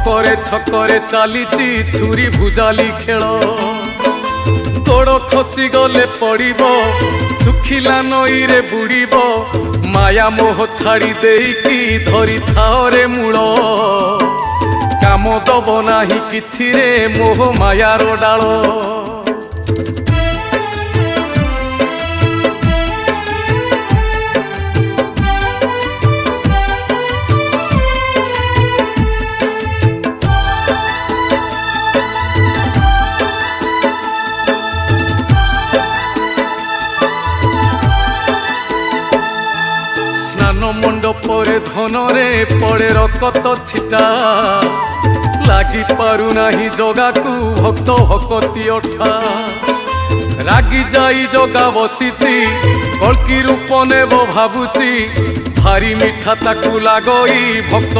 ଛକରେ ଛକରେ ଚାଲିଛି ଛୁରୀ ଭୁଜାଲି ଖେଳ। ଗୋଡ଼ ଖସି ଗଲେ ପଡ଼ିବ, ଶୁଖିଲା ନଈରେ ବୁଡ଼ିବ। ମାୟା ମୋହ ଛାଡ଼ି ଦେଇକି ଧରିଥାଅରେ ମୂଳ। କାମ ଦବ ନାହିଁ କିଛିରେ ମୋହ ମାୟାର ଡାଳ। ମଣ୍ଡପରେ ଧନରେ ପଡ଼େ ରକତ ଛିଟା। ଲାଗି ପାରୁନାହିଁ ଜଗାକୁ ଭକ୍ତ ଭକତି ଅଠା। ରାଗି ଯାଇ ଜଗା ବସିଛି, କଳ୍କି ରୂପ ନେବ ଭାବୁଛି। ଭାରି ମିଠା ତାକୁ ଲାଗଇ ଭକ୍ତ